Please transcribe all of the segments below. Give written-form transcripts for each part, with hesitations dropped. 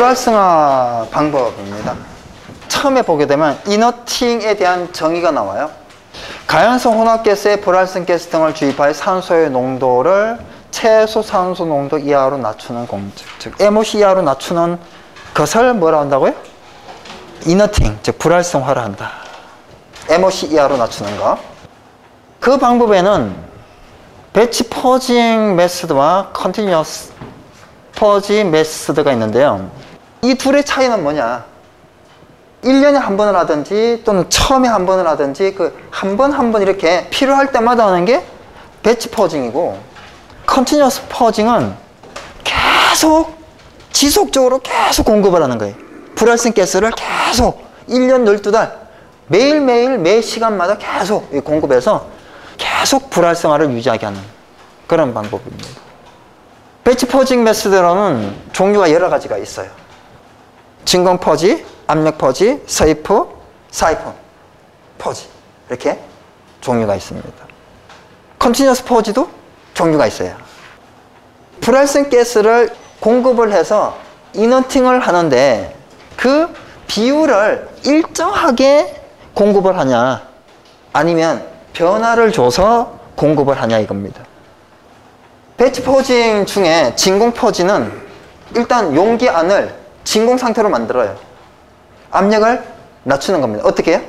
불활성화 방법입니다. 처음에 보게 되면 이너팅에 대한 정의가 나와요. 가연성 혼합가스에 불활성가스 등을 주입하여 산소의 농도를 최소 산소 농도 이하로 낮추는 공식, 즉 MOC 이하로 낮추는 것을 뭐라 한다고요? 이너팅, 즉 불활성화를 한다. MOC 이하로 낮추는 거. 그 방법에는 배치 퍼징 메소드와 컨티뉴어스 퍼징 메소드가 있는데요. 이 둘의 차이는 뭐냐? 1년에 한 번을 하든지 또는 처음에 한 번을 하든지 그 한 번 이렇게 필요할 때마다 하는 게 배치 퍼징이고, 컨티뉴어스 퍼징은 계속 지속적으로 계속 공급을 하는 거예요. 불활성가스를 계속 1년 12달 매일매일 매 시간마다 계속 공급해서 계속 불활성화를 유지하게 하는 그런 방법입니다. 배치 퍼징 메소드로는 종류가 여러 가지가 있어요. 진공 퍼지, 압력 퍼지, 서이프, 사이폰 퍼지, 이렇게 종류가 있습니다. 컨티뉴어스 퍼지도 종류가 있어요. 불활성가스를 공급을 해서 이너팅을 하는데 그 비율을 일정하게 공급을 하냐, 아니면 변화를 줘서 공급을 하냐 이겁니다. 배치 퍼징 중에 진공 퍼지는 일단 용기 안을 진공 상태로 만들어요. 압력을 낮추는 겁니다. 어떻게 해요?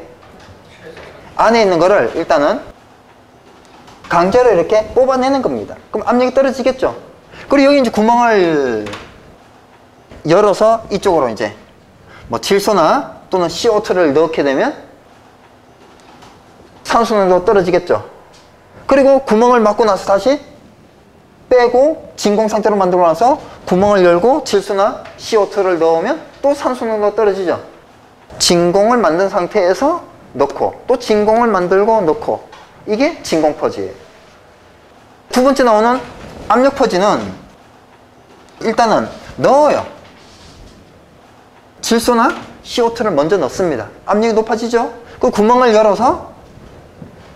안에 있는 거를 일단은 강제로 이렇게 뽑아내는 겁니다. 그럼 압력이 떨어지겠죠? 그리고 여기 이제 구멍을 열어서 이쪽으로 이제 뭐 질소나 또는 CO2를 넣게 되면 산소 농도가 떨어지겠죠? 그리고 구멍을 막고 나서 다시 빼고 진공 상태로 만들고 나서 구멍을 열고 질소나 CO2를 넣으면 또 산소 농도가 떨어지죠? 진공을 만든 상태에서 넣고 또 진공을 만들고 넣고, 이게 진공 퍼지예요. 두 번째 나오는 압력 퍼지는 일단은 넣어요. 질소나 CO2를 먼저 넣습니다. 압력이 높아지죠? 그 구멍을 열어서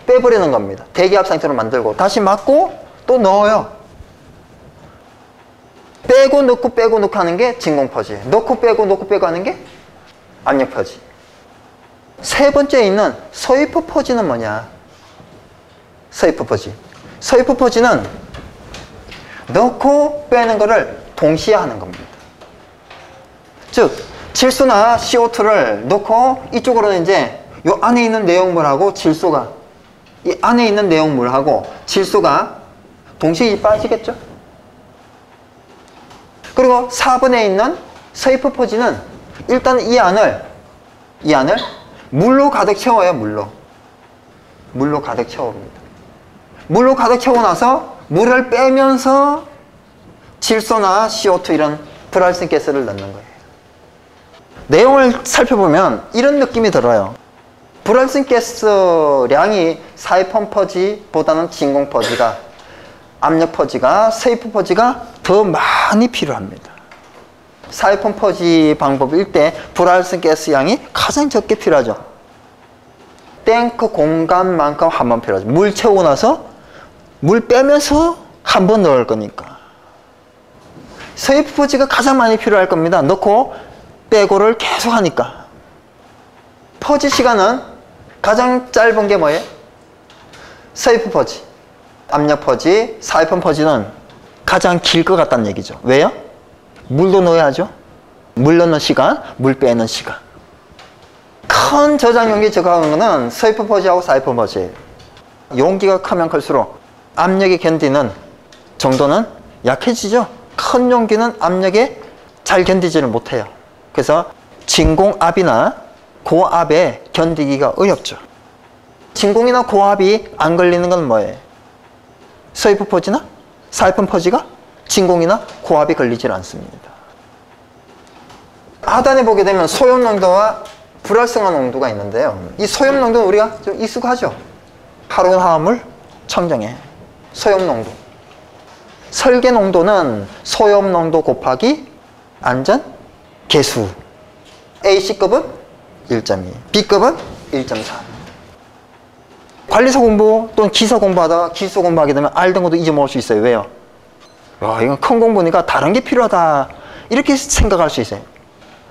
빼버리는 겁니다. 대기압 상태로 만들고 다시 막고 또 넣어요. 빼고 넣고 빼고 넣고 하는 게 진공 퍼지, 넣고 빼고 하는 게 압력 퍼지. 세 번째에 있는 서이프 퍼지는 뭐냐? 서이프 퍼지. 서이프 퍼지는 넣고 빼는 거를 동시에 하는 겁니다. 즉 질소나 CO2를 넣고 이쪽으로는 이제 이 안에 있는 내용물하고 질소가, 이 안에 있는 내용물하고 질소가 동시에 빠지겠죠? 그리고 4번에 있는 서이프 퍼지는 일단 이 안을 물로 가득 채워요. 물로 가득 채웁니다. 물로 가득 채우고 나서 물을 빼면서 질소나 CO2 이런 불활성가스를 넣는 거예요. 내용을 살펴보면 이런 느낌이 들어요. 불활성가스량이 사이폰 퍼지보다는 진공 퍼지가, 압력 퍼지가, 서이프 퍼지가 더 많이 필요합니다. 사이폰 퍼지 방법일 때 불활성가스 양이 가장 적게 필요하죠. 탱크 공간만큼 한 번 필요하죠. 물 채우고 나서 물 빼면서 한 번 넣을 거니까. 서이프 퍼지가 가장 많이 필요할 겁니다. 넣고 빼고를 계속 하니까. 퍼지 시간은 가장 짧은 게 뭐예요? 서이프 퍼지, 압력 퍼지, 사이폰 퍼지는 가장 길 것 같다는 얘기죠. 왜요? 물도 넣어야죠. 물 넣는 시간, 물 빼는 시간. 큰 저장 용기 저장하는 거는 서이프 퍼지하고 사이폰 퍼지예요. 용기가 크면 클수록 압력에 견디는 정도는 약해지죠. 큰 용기는 압력에 잘 견디지를 못해요. 그래서 진공압이나 고압에 견디기가 어렵죠. 진공이나 고압이 안 걸리는 건 뭐예요? 서이프 퍼지나 사이폰 퍼지가 진공이나 고압이 걸리질 않습니다. 하단에 보게 되면 소염 농도와 불활성화 농도가 있는데요. 이 소염 농도는 우리가 좀 익숙하죠. 하론 화합물 청정해. 소염 농도. 설계 농도는 소염 농도 곱하기 안전 개수. A급은 1.2, B급은 1.4. 관리사 공부 또는 기사 공부하다가 기술 공부하게 되면 R 등급도 잊어먹을 수 있어요. 왜요? 와, 이건 큰 공부니까 다른 게 필요하다, 이렇게 생각할 수 있어요.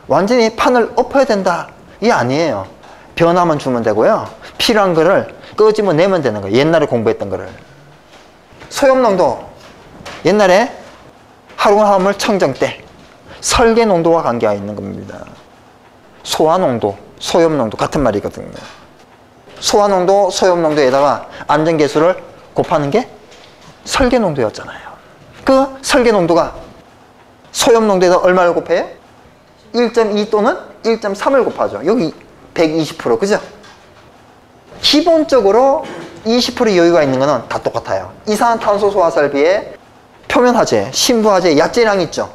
완전히 판을 엎어야 된다. 이게 아니에요. 변화만 주면 되고요. 필요한 거를 끄집어 내면 되는 거예요. 옛날에 공부했던 거를. 소염농도. 옛날에 화합물 청정 때 설계 농도와 관계가 있는 겁니다. 소화농도, 소염농도 같은 말이거든요. 소화농도, 소염농도에다가 안전계수를 곱하는 게 설계농도였잖아요. 그 설계농도가 소염농도에다 얼마를 곱해요? 1.2 또는 1.3을 곱하죠. 여기 120%, 그죠? 기본적으로 20% 여유가 있는 거는 다 똑같아요. 이산화탄소 소화설비의 표면화재, 심부화재 약재량이 있죠.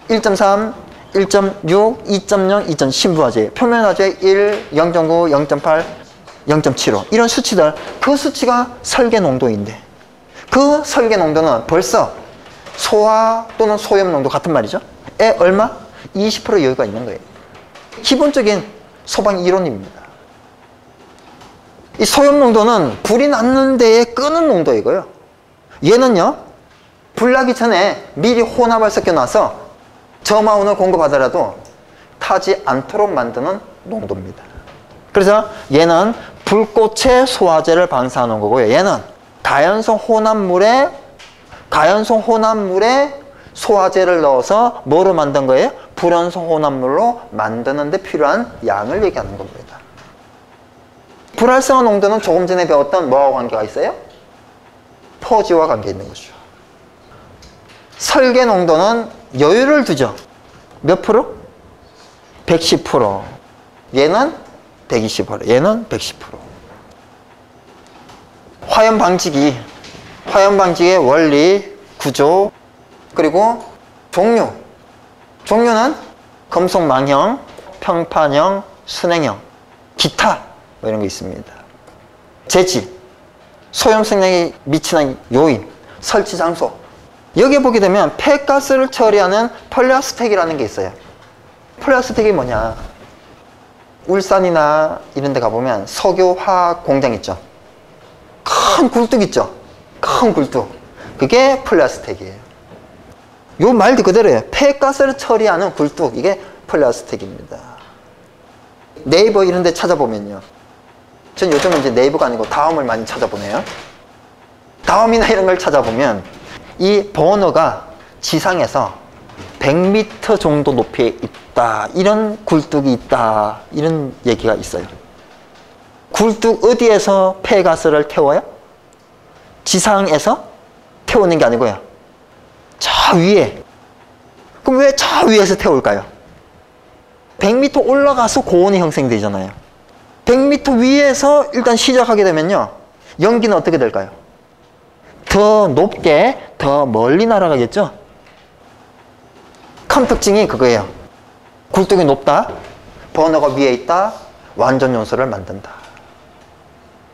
1.3, 1.6, 2.0, 2.0 심부화재, 표면화재 1, 0.9, 0.8, 0.75 이런 수치들, 그 수치가 설계 농도인데 그 설계 농도는 벌써 소화 또는 소염 농도 같은 말이죠. 에 얼마? 20% 여유가 있는 거예요. 기본적인 소방 이론입니다. 이 소염 농도는 불이 났는 데에 끄는 농도이고요. 얘는요, 불 나기 전에 미리 혼합을 섞여놔서 저마운을 공급하더라도 타지 않도록 만드는 농도입니다. 그래서 얘는 불꽃의 소화제를 방사하는 거고요. 얘는 가연성 혼합물에 소화제를 넣어서 뭐로 만든 거예요? 불연성 혼합물로 만드는 데 필요한 양을 얘기하는 겁니다. 불활성화 농도는 조금 전에 배웠던 뭐와 관계가 있어요? 퍼지와 관계 있는 거죠. 설계 농도는 여유를 두죠. 몇 프로? 110%. 얘는 120%. 얘는 110%. 화염 방지기의 원리, 구조, 그리고 종류는 금속망형, 평판형, 순행형, 기타 뭐 이런 게 있습니다. 재질, 소염성능에 미치는 요인, 설치 장소. 여기 보게 되면 폐가스를 처리하는 폴리아스텍이라는 게 있어요. 폴리아스텍이 뭐냐? 울산이나 이런 데 가보면 석유화학 공장 있죠. 큰 굴뚝 있죠. 큰 굴뚝. 그게 폴리아스텍이에요. 요 말도 그대로예요. 폐가스를 처리하는 굴뚝. 이게 폴리아스텍입니다. 네이버 이런 데 찾아보면요. 전 요즘은 이제 네이버가 아니고 다음을 많이 찾아보네요. 다음이나 이런 걸 찾아보면 이 버너가 지상에서 100m 정도 높이에 있다. 이런 굴뚝이 있다. 이런 얘기가 있어요. 굴뚝 어디에서 폐가스를 태워요? 지상에서 태우는 게 아니고요. 저 위에. 그럼 왜 저 위에서 태울까요? 100m 올라가서 고온이 형성되잖아요. 100m 위에서 일단 시작하게 되면요. 연기는 어떻게 될까요? 더 높게, 더 멀리 날아가겠죠? 큰 특징이 그거예요. 굴뚝이 높다, 버너가 위에 있다, 완전 연소를 만든다.